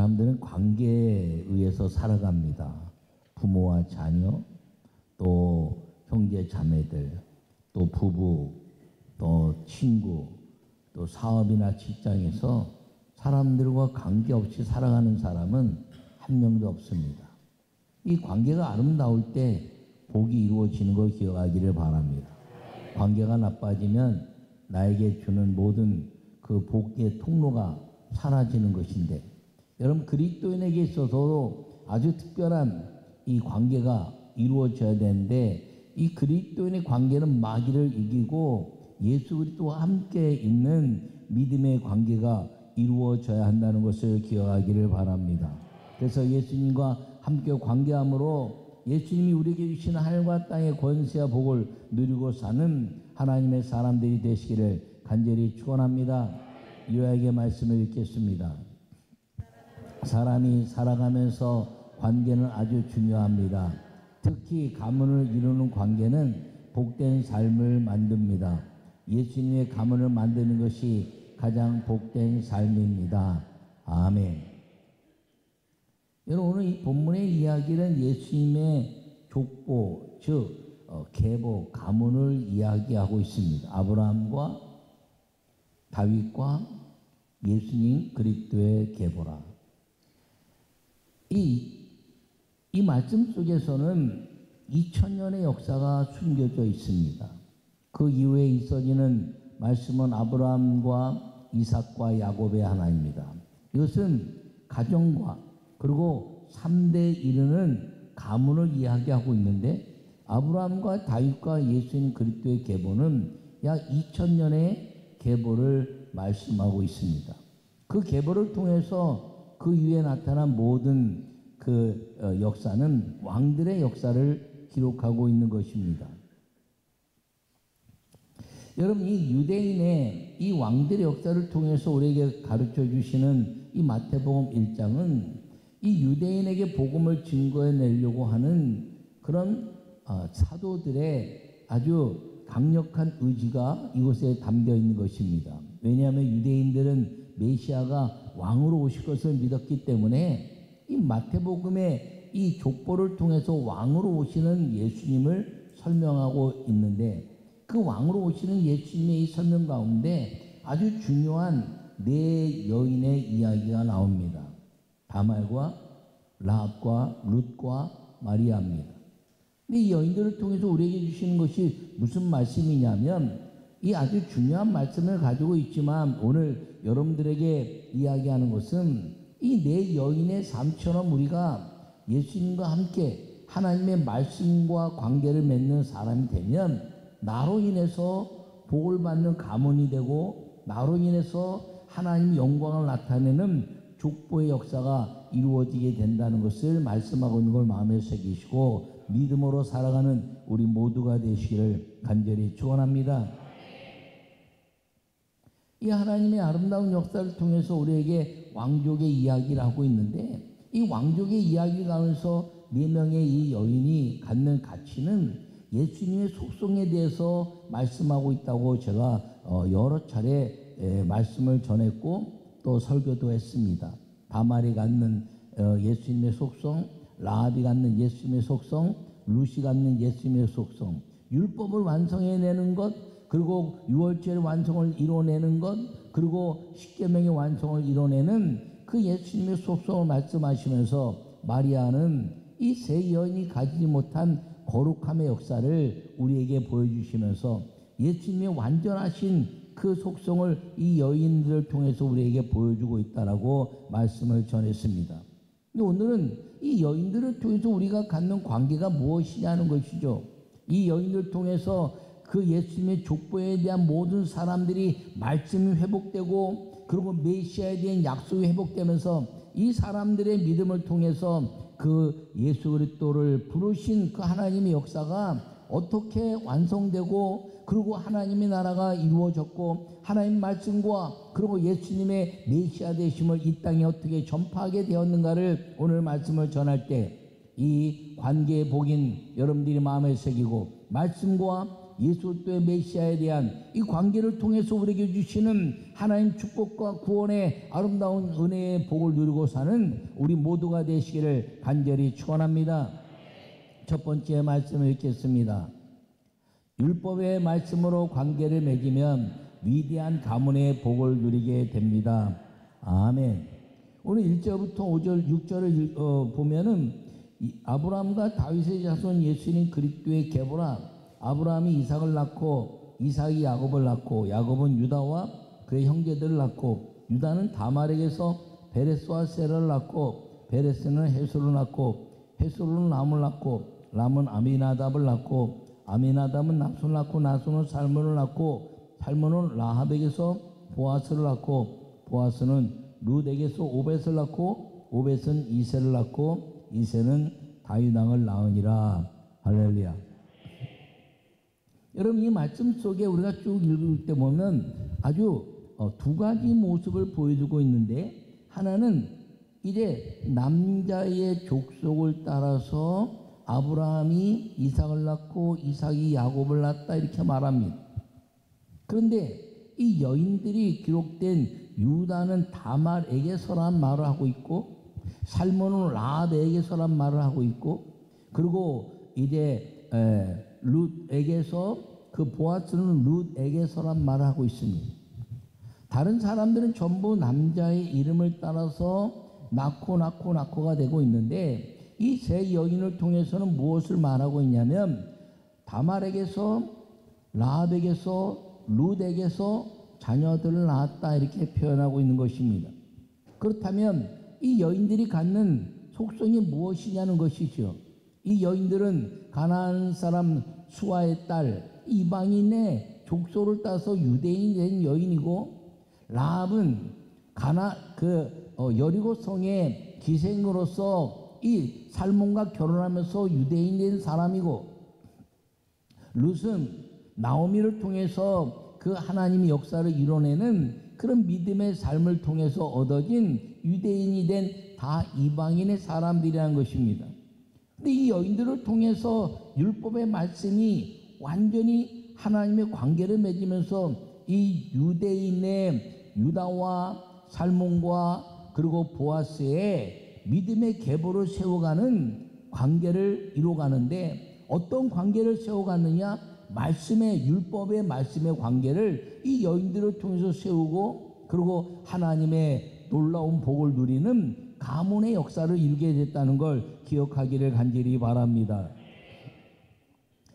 사람들은 관계에 의해서 살아갑니다. 부모와 자녀, 또 형제 자매들, 또 부부, 또 친구, 또 사업이나 직장에서 사람들과 관계없이 살아가는 사람은 한 명도 없습니다. 이 관계가 아름다울 때 복이 이루어지는 걸 기억하기를 바랍니다. 관계가 나빠지면 나에게 주는 모든 그 복의 통로가 사라지는 것인데, 여러분 그리스도인에게 있어서도 아주 특별한 이 관계가 이루어져야 되는데, 이 그리스도인의 관계는 마귀를 이기고 예수 그리스도와 함께 있는 믿음의 관계가 이루어져야 한다는 것을 기억하기를 바랍니다. 그래서 예수님과 함께 관계함으로 예수님이 우리에게 주시는 하늘과 땅의 권세와 복을 누리고 사는 하나님의 사람들이 되시기를 간절히 축원합니다. 요약의 말씀을 읽겠습니다. 사람이 살아가면서 관계는 아주 중요합니다. 특히 가문을 이루는 관계는 복된 삶을 만듭니다. 예수님의 가문을 만드는 것이 가장 복된 삶입니다. 아멘. 여러분, 오늘 이 본문의 이야기는 예수님의 족보, 즉 계보, 가문을 이야기하고 있습니다. 아브라함과 다윗과 예수님 그리스도의 계보라. 이 말씀 속에서는 2000년의 역사가 숨겨져 있습니다. 그 이후에 있어지는 말씀은 아브라함과 이삭과 야곱의 하나입니다. 이것은 가정과 그리고 3대에 이르는 가문을 이야기하고 있는데, 아브라함과 다윗과 예수님 그리스도의 계보는 약 2000년의 계보를 말씀하고 있습니다. 그 계보를 통해서 그 이후에 나타난 모든 그 역사는 왕들의 역사를 기록하고 있는 것입니다. 여러분, 이 유대인의 이 왕들의 역사를 통해서 우리에게 가르쳐 주시는 이 마태복음 1장은 이 유대인에게 복음을 증거해 내려고 하는 그런 사도들의 아주 강력한 의지가 이곳에 담겨 있는 것입니다. 왜냐하면 유대인들은 메시아가 왕으로 오실 것을 믿었기 때문에 이 마태복음의 이 족보를 통해서 왕으로 오시는 예수님을 설명하고 있는데, 그 왕으로 오시는 예수님의 이 설명 가운데 아주 중요한 네 여인의 이야기가 나옵니다. 다말과 라합과 룻과 마리아입니다. 근데 이 여인들을 통해서 우리에게 주시는 것이 무슨 말씀이냐면, 이 아주 중요한 말씀을 가지고 있지만 오늘 여러분들에게 이야기하는 것은 이 네 여인의 삶처럼 우리가 예수님과 함께 하나님의 말씀과 관계를 맺는 사람이 되면 나로 인해서 복을 받는 가문이 되고, 나로 인해서 하나님의 영광을 나타내는 족보의 역사가 이루어지게 된다는 것을 말씀하고 있는 걸 마음에 새기시고 믿음으로 살아가는 우리 모두가 되시기를 간절히 축원합니다. 이 하나님의 아름다운 역사를 통해서 우리에게 왕족의 이야기를 하고 있는데, 이 왕족의 이야기 가운데서 네 명의 이 여인이 갖는 가치는 예수님의 속성에 대해서 말씀하고 있다고 제가 여러 차례 말씀을 전했고 또 설교도 했습니다. 다말이 갖는 예수님의 속성, 라합이 갖는 예수님의 속성, 룻이 갖는 예수님의 속성, 율법을 완성해내는 것, 그리고 유월절의 완성을 이뤄내는 것, 그리고 십계명의 완성을 이뤄내는 그 예수님의 속성을 말씀하시면서 마리아는 이 세 여인이 가지지 못한 거룩함의 역사를 우리에게 보여주시면서 예수님의 완전하신 그 속성을 이 여인들을 통해서 우리에게 보여주고 있다라고 말씀을 전했습니다. 근데 오늘은 이 여인들을 통해서 우리가 갖는 관계가 무엇이냐는 것이죠. 이 여인들을 통해서 그 예수님의 족보에 대한 모든 사람들이 말씀이 회복되고, 그리고 메시아에 대한 약속이 회복되면서 이 사람들의 믿음을 통해서 그 예수 그리스도를 부르신 그 하나님의 역사가 어떻게 완성되고, 그리고 하나님의 나라가 이루어졌고, 하나님 말씀과 그리고 예수님의 메시아 되심을 이 땅에 어떻게 전파하게 되었는가를 오늘 말씀을 전할 때 이 관계의 복인 여러분들이 마음에 새기고 말씀과 예수 그리스도의 메시아에 대한 이 관계를 통해서 우리에게 주시는 하나님 축복과 구원의 아름다운 은혜의 복을 누리고 사는 우리 모두가 되시기를 간절히 축원합니다. 첫 번째 말씀을 읽겠습니다. 율법의 말씀으로 관계를 맺으면 위대한 가문의 복을 누리게 됩니다. 아멘. 오늘 1절부터 5절, 6절을 보면은 아브라함과 다윗의 자손 예수님 그리스도의 계보라. 아브라함이 이삭을 낳고 이삭이 야곱을 낳고 야곱은 유다와 그의 형제들을 낳고 유다는 다말에게서 베레스와 세라를 낳고 베레스는 헤스를 낳고 헤스로는 람을 낳고 람은 아미나답을 낳고 아미나답은 나손을 낳고 나손은 살몬을 낳고 살몬은 라합에게서 보아스를 낳고 보아스는 룻에게서 오벳을 낳고 오벳은 이새를 낳고 이새는 다윗 왕을 낳으니라. 할렐루야. 여러분 이 말씀 속에 우리가 쭉 읽을 때 보면 아주 두 가지 모습을 보여주고 있는데 하나는 이제 남자의 족속을 따라서 아브라함이 이삭을 낳고 이삭이 야곱을 낳았다 이렇게 말합니다. 그런데 이 여인들이 기록된 유다는 다말에게서란 말을 하고 있고 살몬은 라합에게서란 말을 하고 있고 그리고 이제 룻에게서 그 보아스는 룻에게서란 말을 하고 있습니다. 다른 사람들은 전부 남자의 이름을 따라서 낳고가 되고 있는데 이 세 여인을 통해서는 무엇을 말하고 있냐면 다말에게서 라합에게서 룻에게서 자녀들을 낳았다 이렇게 표현하고 있는 것입니다. 그렇다면 이 여인들이 갖는 속성이 무엇이냐는 것이죠. 이 여인들은 가나안 사람 수아의 딸 이방인의 족속을 따서 유대인이 된 여인이고 라합은 여리고 성의 기생으로서 이 살몬과 결혼하면서 유대인이 된 사람이고 룻은 나오미를 통해서 그 하나님의 역사를 이뤄내는 그런 믿음의 삶을 통해서 얻어진 유대인이 된 다 이방인의 사람들이라는 것입니다. 근데 이 여인들을 통해서 율법의 말씀이 완전히 하나님의 관계를 맺으면서 이 유대인의 유다와 살몬과 그리고 보아스의 믿음의 계보를 세워가는 관계를 이루어가는데 어떤 관계를 세워갔느냐? 말씀의 율법의 말씀의 관계를 이 여인들을 통해서 세우고 그리고 하나님의 놀라운 복을 누리는 가문의 역사를 이루게 됐다는 걸 기억하기를 간절히 바랍니다.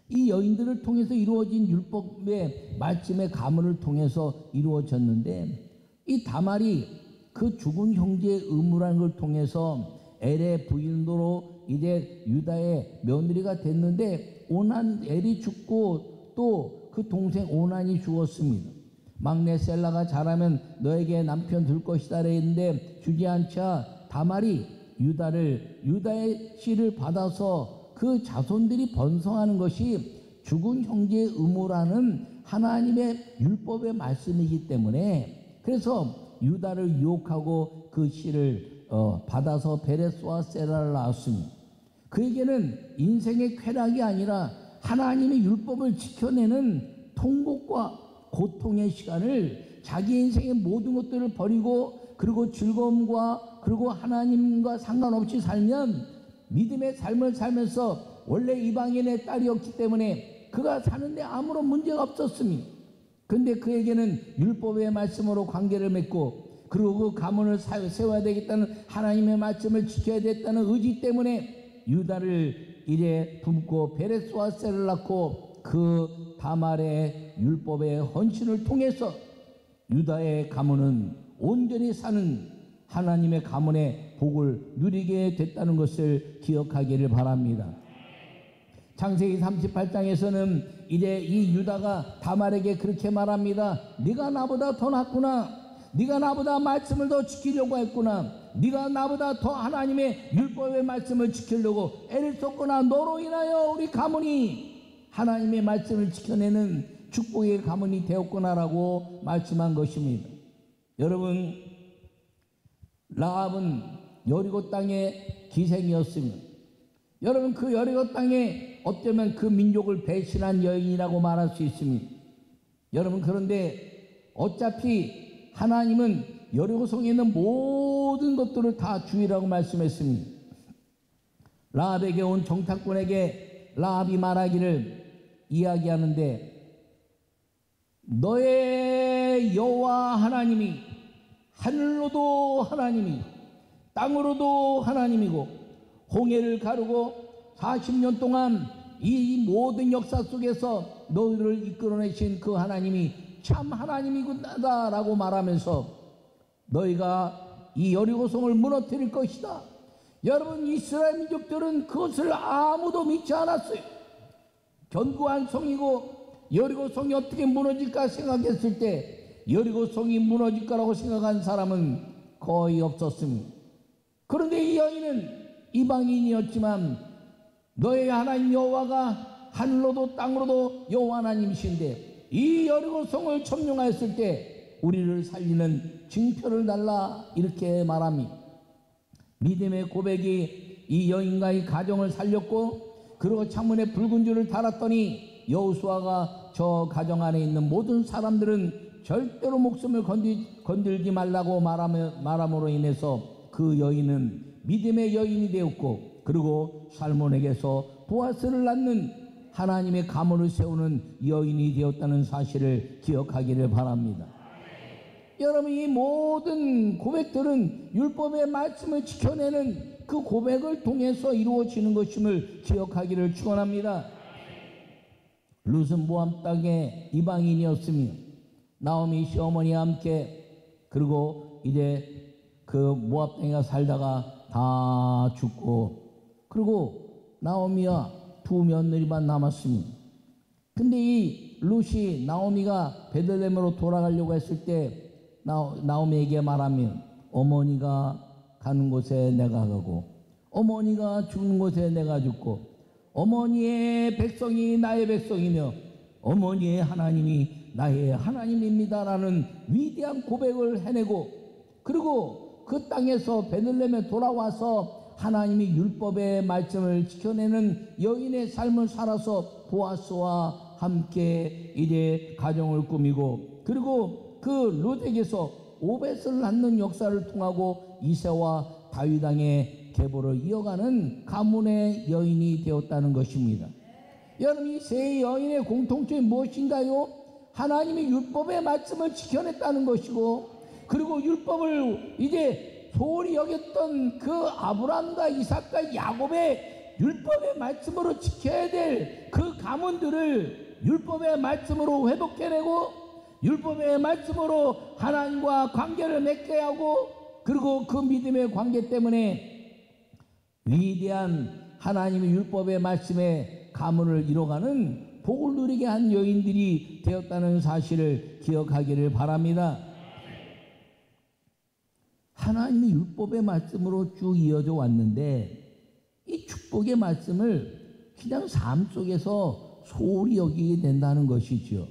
이 여인들을 통해서 이루어진 율법의 말씀의 가문을 통해서 이루어졌는데 이 다말이 그 죽은 형제의 의무라는 걸 통해서 엘의 부인으로 이제 유다의 며느리가 됐는데 엘이 죽고 또 그 동생 오난이 죽었습니다. 막내 셀라가 자라면 너에게 남편 줄 것이다 했는데 주지 않자 다말이 유다의 씨를 받아서 그 자손들이 번성하는 것이 죽은 형제의 의무라는 하나님의 율법의 말씀이기 때문에 그래서 유다를 유혹하고 그 씨를 받아서 베레스와 세라를 낳았습니다. 그에게는 인생의 쾌락이 아니라 하나님의 율법을 지켜내는 통곡과 고통의 시간을 자기 인생의 모든 것들을 버리고 그리고 즐거움과 그리고 하나님과 상관없이 살면 믿음의 삶을 살면서 원래 이방인의 딸이었기 때문에 그가 사는데 아무런 문제가 없었습니다. 그런데 그에게는 율법의 말씀으로 관계를 맺고 그리고 그 가문을 세워야 되겠다는 하나님의 말씀을 지켜야 되겠다는 의지 때문에 유다를 이래 품고 베레스와 셀을 낳고 그 다말의 율법의 헌신을 통해서 유다의 가문은 온전히 사는 하나님의 가문의 복을 누리게 됐다는 것을 기억하기를 바랍니다. 창세기 38장에서는 이제 이 유다가 다말에게 그렇게 말합니다. 네가 나보다 더 낫구나. 네가 나보다 말씀을 더 지키려고 했구나. 네가 나보다 더 하나님의 율법의 말씀을 지키려고 애를 썼구나. 너로 인하여 우리 가문이 하나님의 말씀을 지켜내는 축복의 가문이 되었구나라고 말씀한 것입니다. 여러분, 라합은 여리고 땅의 기생이었습니다. 여러분, 그 여리고 땅에 어쩌면 그 민족을 배신한 여인이라고 말할 수 있습니다. 여러분, 그런데 어차피 하나님은 여리고성에 있는 모든 것들을 다 주의라고 말씀했습니다. 라합에게 온 정탐꾼에게 라합이 말하기를 이야기하는데, 너의 여호와 하나님이 하늘로도 하나님이 땅으로도 하나님이고 홍해를 가르고 40년 동안 이 모든 역사 속에서 너희를 이끌어내신 그 하나님이 참 하나님이구나라고 말하면서 너희가 이 여리고성을 무너뜨릴 것이다. 여러분, 이스라엘 민족들은 그것을 아무도 믿지 않았어요. 견고한 성이고 여리고성이 어떻게 무너질까 생각했을 때 여리고성이 무너질 거라고 생각한 사람은 거의 없었습니다. 그런데 이 여인은 이방인이었지만 너의 하나님 여호와가 하늘로도 땅으로도 여호와 하나님이신데 이 여리고성을 점령하였을 때 우리를 살리는 징표를 달라, 이렇게 말합니다. 믿음의 고백이 이 여인과의 가정을 살렸고, 그리고 창문에 붉은 줄을 달았더니 여호수아가 저 가정 안에 있는 모든 사람들은 절대로 목숨을 건들지 말라고 말함으로 인해서 그 여인은 믿음의 여인이 되었고, 그리고 살몬에게서 보아스를 낳는 하나님의 가문을 세우는 여인이 되었다는 사실을 기억하기를 바랍니다. 여러분, 이 모든 고백들은 율법의 말씀을 지켜내는 그 고백을 통해서 이루어지는 것임을 기억하기를 축원합니다. 룻은 모압 땅의 이방인이었으며 나오미 시어머니와 함께, 그리고 이제 그 모압 땅에 살다가 다 죽고, 그리고 나오미와 두 며느리만 남았습니다. 근데 이 룻이 나오미가 베들레헴으로 돌아가려고 했을 때 나오미에게 말하면, 어머니가 가는 곳에 내가 가고 어머니가 죽는 곳에 내가 죽고 어머니의 백성이 나의 백성이며 어머니의 하나님이 나의 하나님입니다라는 위대한 고백을 해내고, 그리고 그 땅에서 베들레헴에 돌아와서 하나님이 율법의 말씀을 지켜내는 여인의 삶을 살아서 보아스와 함께 이제 가정을 꾸미고, 그리고 그 룻에게서 오벳을 낳는 역사를 통하고 이새와 다윗 왕의 계보를 이어가는 가문의 여인이 되었다는 것입니다. 여러분, 이 세 여인의 공통점이 무엇인가요? 하나님이 율법의 말씀을 지켜냈다는 것이고, 그리고 율법을 이제 소홀히 여겼던 그 아브라함과 이삭과 야곱의 율법의 말씀으로 지켜야 될 그 가문들을 율법의 말씀으로 회복해내고, 율법의 말씀으로 하나님과 관계를 맺게 하고, 그리고 그 믿음의 관계 때문에 위대한 하나님의 율법의 말씀에 가문을 이뤄가는 복을 누리게 한 여인들이 되었다는 사실을 기억하기를 바랍니다. 하나님의 율법의 말씀으로 쭉 이어져 왔는데 이 축복의 말씀을 그냥 삶 속에서 소홀히 여기게 된다는 것이죠.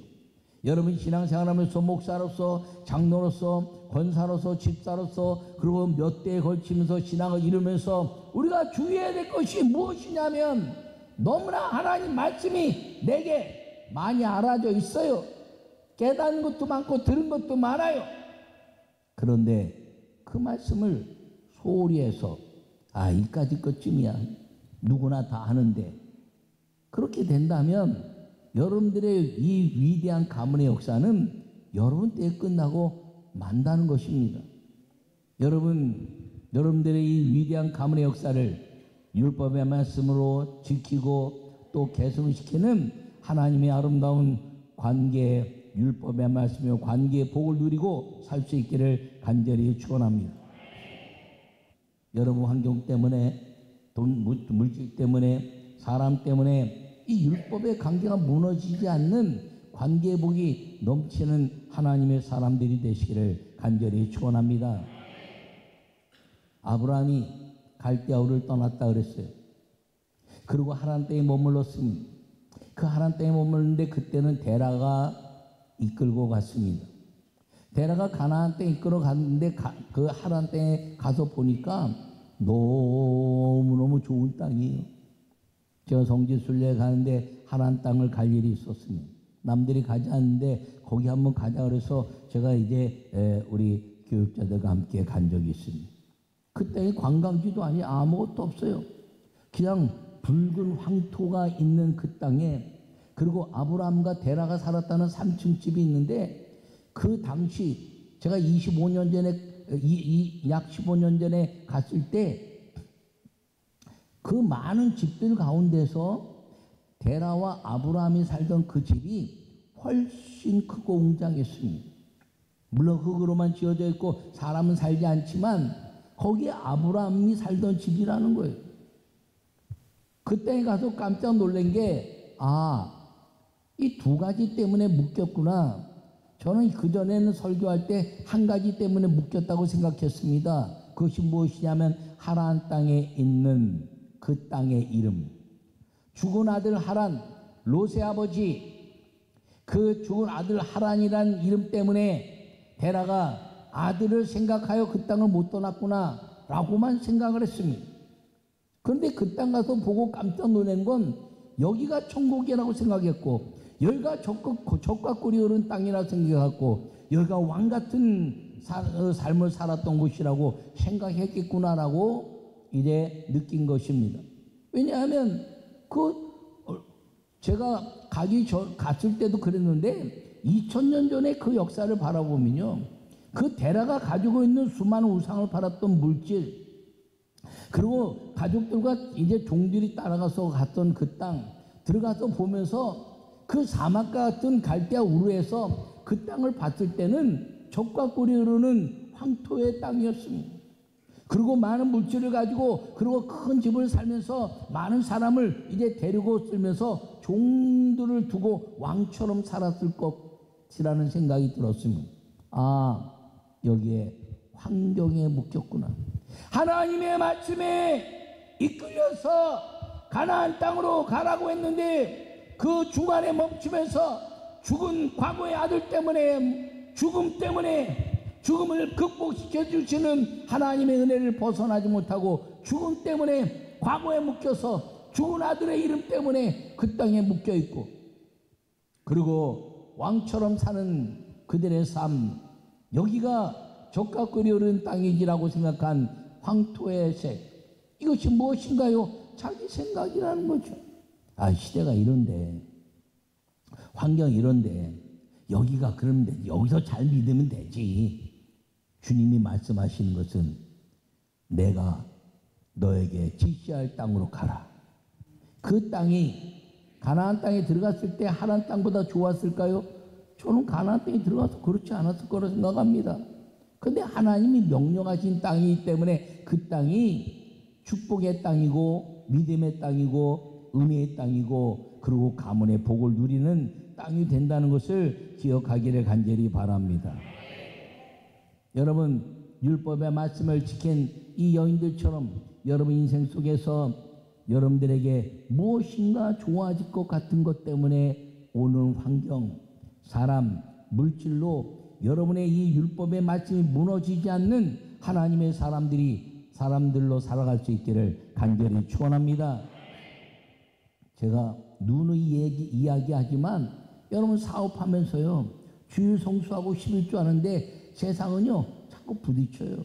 여러분, 신앙생활하면서 목사로서, 장로로서, 권사로서, 집사로서, 그리고 몇 대에 걸치면서 신앙을 이루면서 우리가 주의해야 될 것이 무엇이냐면, 너무나 하나님 말씀이 내게 많이 알아져 있어요. 깨닫는 것도 많고 들은 것도 많아요. 그런데 그 말씀을 소홀히 해서 이까짓 것쯤이야, 누구나 다 아는데, 그렇게 된다면 여러분들의 이 위대한 가문의 역사는 여러분 때에 끝나고 만다는 것입니다. 여러분들의 이 위대한 가문의 역사를 율법의 말씀으로 지키고 또 개선시키는 하나님의 아름다운 관계, 율법의 말씀이며 관계의 복을 누리고 살 수 있기를 간절히 축원합니다. 여러분, 환경 때문에, 돈, 물질 때문에, 사람 때문에 이 율법의 관계가 무너지지 않는 관계의 복이 넘치는 하나님의 사람들이 되시기를 간절히 축원합니다. 아브라함이 갈대아우를 떠났다 그랬어요. 그리고 하란 땅에 머물렀습니다. 그 하란 땅에 머물렀는데 그때는 데라가 이끌고 갔습니다. 데라가 가나안 땅에 이끌어 갔는데 그 하란 땅에 가서 보니까 너무너무 좋은 땅이에요. 제가 성지순례 가는데 하란 땅을 갈 일이 있었습니다. 남들이 가지 않는데 거기 한번 가자 그래서 제가 이제 우리 교육자들과 함께 간 적이 있습니다. 그 땅이 관광지도 아니 아무것도 없어요. 그냥 붉은 황토가 있는 그 땅에, 그리고 아브라함과 데라가 살았다는 3층 집이 있는데, 그 당시 제가 25년 전에 약 15년 전에 갔을 때 그 많은 집들 가운데서 데라와 아브라함이 살던 그 집이 훨씬 크고 웅장했습니다. 물론 흙으로만 지어져 있고 사람은 살지 않지만 거기에 아브라함이 살던 집이라는 거예요. 그때 가서 깜짝 놀란 게, 이 두 가지 때문에 묶였구나. 저는 그전에는 설교할 때 한 가지 때문에 묶였다고 생각했습니다. 그것이 무엇이냐면 하란 땅에 있는 그 땅의 이름, 죽은 아들 하란, 롯의 아버지, 그 죽은 아들 하란이라는 이름 때문에 데라가 아들을 생각하여 그 땅을 못 떠났구나 라고만 생각을 했습니다. 그런데 그 땅 가서 보고 깜짝 놀란 건 여기가 천국이라고 생각했고, 여기가 적과 꿀이 흐르는 땅이라 생각했고, 여기가 왕 같은 삶을 살았던 곳이라고 생각했겠구나라고 이제 느낀 것입니다. 왜냐하면 제가 갔을 때도 그랬는데 2000년 전에 그 역사를 바라보면요, 그 데라가 가지고 있는 수많은 우상을 팔았던 물질, 그리고 가족들과 이제 종들이 따라가서 갔던 그 땅 들어가서 보면서 그 사막과 같은 갈대아 우르에서 그 땅을 봤을 때는 적과 꿀이 흐르는 황토의 땅이었습니다. 그리고 많은 물질을 가지고, 그리고 큰 집을 살면서 많은 사람을 이제 데리고 쓰면서 종들을 두고 왕처럼 살았을 것이라는 생각이 들었습니다. 여기에 환경에 묶였구나. 하나님의 말씀에 이끌려서 가나안 땅으로 가라고 했는데 그 중간에 멈추면서 죽은 과거의 아들 때문에, 죽음 때문에, 죽음을 극복시켜 주시는 하나님의 은혜를 벗어나지 못하고 죽음 때문에 과거에 묶여서 죽은 아들의 이름 때문에 그 땅에 묶여 있고, 그리고 왕처럼 사는 그들의 삶, 여기가 적과 꿀이 흐르는 땅이지라고 생각한 황토의 색, 이것이 무엇인가요? 자기 생각이라는 거죠. 시대가 이런데, 환경이 이런데, 여기가 그런데 여기서 잘 믿으면 되지. 주님이 말씀하시는 것은 내가 너에게 지시할 땅으로 가라. 그 땅이 가나안 땅에 들어갔을 때 하란 땅보다 좋았을까요? 저는 가나안 땅에 들어가서 그렇지 않았을 거라 생각합니다. 그런데 하나님이 명령하신 땅이기 때문에 그 땅이 축복의 땅이고 믿음의 땅이고 은혜의 땅이고, 그리고 가문의 복을 누리는 땅이 된다는 것을 기억하기를 간절히 바랍니다. 여러분, 율법의 말씀을 지킨 이 여인들처럼 여러분 인생 속에서 여러분들에게 무엇인가 좋아질 것 같은 것 때문에 오는 환경, 사람, 물질로 여러분의 이 율법의 말씀이 무너지지 않는 하나님의 사람들로 살아갈 수 있기를 간절히 축원합니다. 제가 누누이 이야기하지만 여러분, 사업하면서요, 주일 성수하고 11조 하는데 세상은요 자꾸 부딪혀요.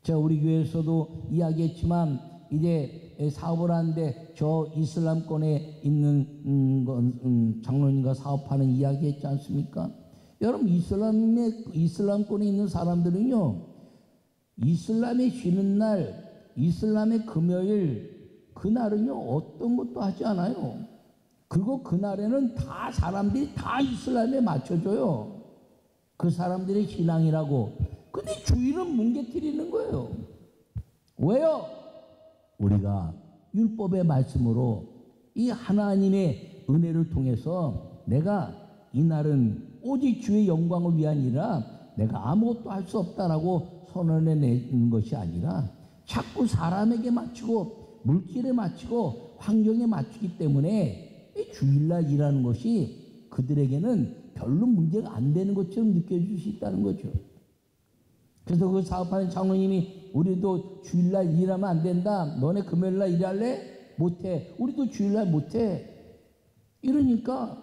제가 우리 교회에서도 이야기했지만 이제 사업을 하는데 저 이슬람권에 있는 장로님과 사업하는 이야기했지 않습니까? 여러분, 이슬람권에 있는 사람들은요, 이슬람의 쉬는 날, 이슬람의 금요일, 그날은요 어떤 것도 하지 않아요. 그리고 그날에는 다 사람들이 다 이슬람에 맞춰줘요. 그 사람들의 신앙이라고. 근데 주일은 뭉개뜨리는 거예요. 왜요? 우리가 율법의 말씀으로 이 하나님의 은혜를 통해서 내가 이날은 오직 주의 영광을 위한이라 내가 아무것도 할 수 없다라고 선언해 내는 것이 아니라 자꾸 사람에게 맞추고 물질에 맞추고 환경에 맞추기 때문에 이 주일날 일하는 것이 그들에게는 별로 문제가 안 되는 것처럼 느껴질 수 있다는 거죠. 그래서 그 사업하는 장로님이 우리도 주일날 일하면 안 된다. 너네 금요일날 일할래? 못해. 우리도 주일날 못해. 이러니까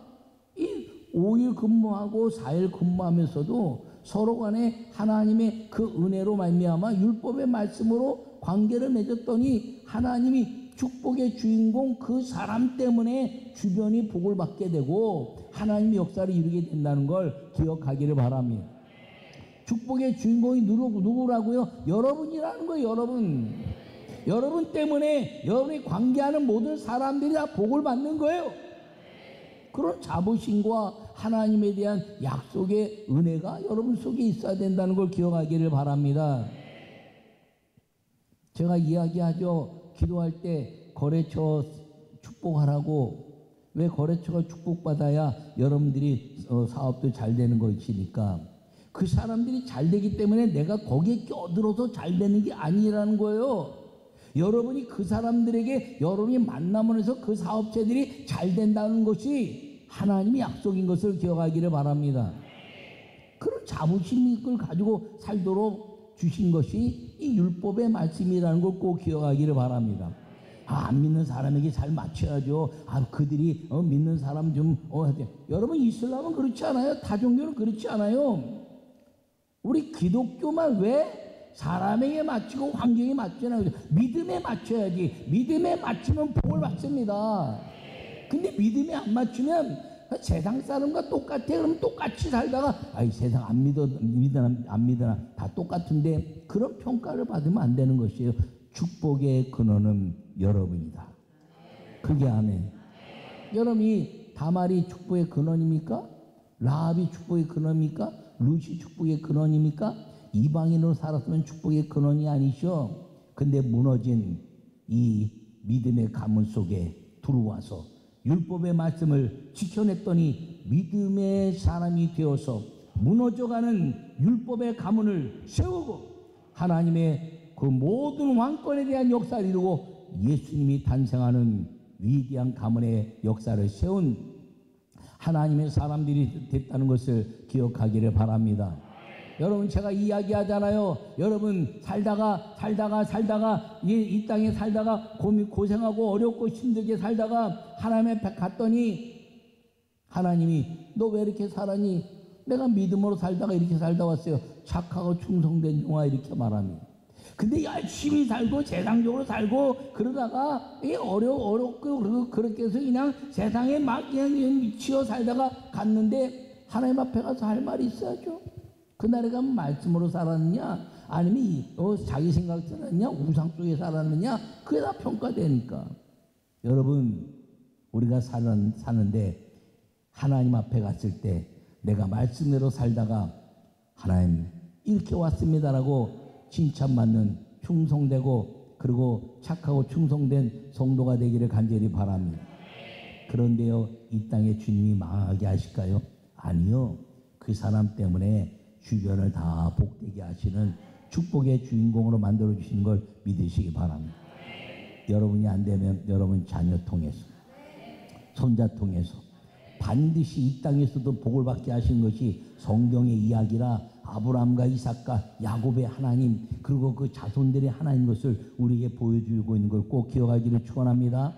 이 5일 근무하고 4일 근무하면서도 서로 간에 하나님의 그 은혜로 말미암아 율법의 말씀으로 관계를 맺었더니 하나님이 축복의 주인공 그 사람 때문에 주변이 복을 받게 되고 하나님의 역사를 이루게 된다는 걸 기억하기를 바랍니다. 축복의 주인공이 누구라고요? 여러분이라는 거예요. 여러분 때문에 여러분이 관계하는 모든 사람들이 다 복을 받는 거예요. 그런 자부심과 하나님에 대한 약속의 은혜가 여러분 속에 있어야 된다는 걸 기억하기를 바랍니다. 제가 이야기하죠. 기도할 때 거래처 축복하라고. 왜 거래처가 축복받아야 여러분들이 사업도 잘 되는 것이니까. 그 사람들이 잘 되기 때문에 내가 거기에 껴들어서 잘 되는 게 아니라는 거예요. 여러분이 그 사람들에게 여러분이 만남을 해서 그 사업체들이 잘 된다는 것이 하나님의 약속인 것을 기억하기를 바랍니다. 그런 자부심을 가지고 살도록 주신 것이 이 율법의 말씀이라는 걸 꼭 기억하기를 바랍니다. 안 믿는 사람에게 잘 맞춰야죠. 그들이 믿는 사람 좀 여러분 이슬람은 그렇지 않아요. 다 종교는 그렇지 않아요. 우리 기독교만 왜 사람에게 맞추고 환경에 맞추나 믿음에 맞춰야지. 믿음에 맞추면 복을 받습니다. 근데 믿음에 안 맞추면 세상 사람과 똑같아. 그럼 똑같이 살다가 세상 안 믿으나 다 똑같은데 그런 평가를 받으면 안 되는 것이에요. 축복의 근원은 여러분이다. 그게 아멘. 여러분이 다말이 축복의 근원입니까? 라합이 축복의 근원입니까? 룻이 축복의 근원입니까? 이방인으로 살았으면 축복의 근원이 아니죠. 근데 무너진 이 믿음의 가문 속에 들어와서 율법의 말씀을 지켜냈더니 믿음의 사람이 되어서 무너져가는 율법의 가문을 세우고 하나님의 그 모든 왕권에 대한 역사를 이루고 예수님이 탄생하는 위대한 가문의 역사를 세운 하나님의 사람들이 됐다는 것을 기억하기를 바랍니다. 여러분 제가 이야기하잖아요. 여러분 살다가 이 땅에 살다가 고생하고 어렵고 힘들게 살다가 하나님 앞에 갔더니 하나님이 너 왜 이렇게 살았니? 내가 믿음으로 살다가 이렇게 살다 왔어요. 착하고 충성된 종아 이렇게 말합니다. 근데 열심히 살고 세상적으로 살고 그러다가 어렵고 그렇게 해서 그냥 세상에 막 그냥 미치어 살다가 갔는데 하나님 앞에 가서 할 말이 있어야죠. 그날에 가면 말씀으로 살았느냐 아니면 자기 생각 살았느냐 우상 속에 살았느냐 그게 다 평가되니까. 여러분 우리가 사는데 하나님 앞에 갔을 때 내가 말씀대로 살다가 하나님 이렇게 왔습니다라고 칭찬받는 충성되고 그리고 착하고 충성된 성도가 되기를 간절히 바랍니다. 그런데요 이 땅에 주님이 망하게 하실까요? 아니요. 그 사람 때문에 주변을 다 복되게 하시는 축복의 주인공으로 만들어 주시는 걸 믿으시기 바랍니다. 여러분이 안 되면 여러분 자녀 통해서 손자 통해서 반드시 이 땅에서도 복을 받게 하신 것이 성경의 이야기라 아브라함과 이삭과 야곱의 하나님 그리고 그 자손들의 하나님 것을 우리에게 보여주고 있는 걸 꼭 기억하기를 축원합니다.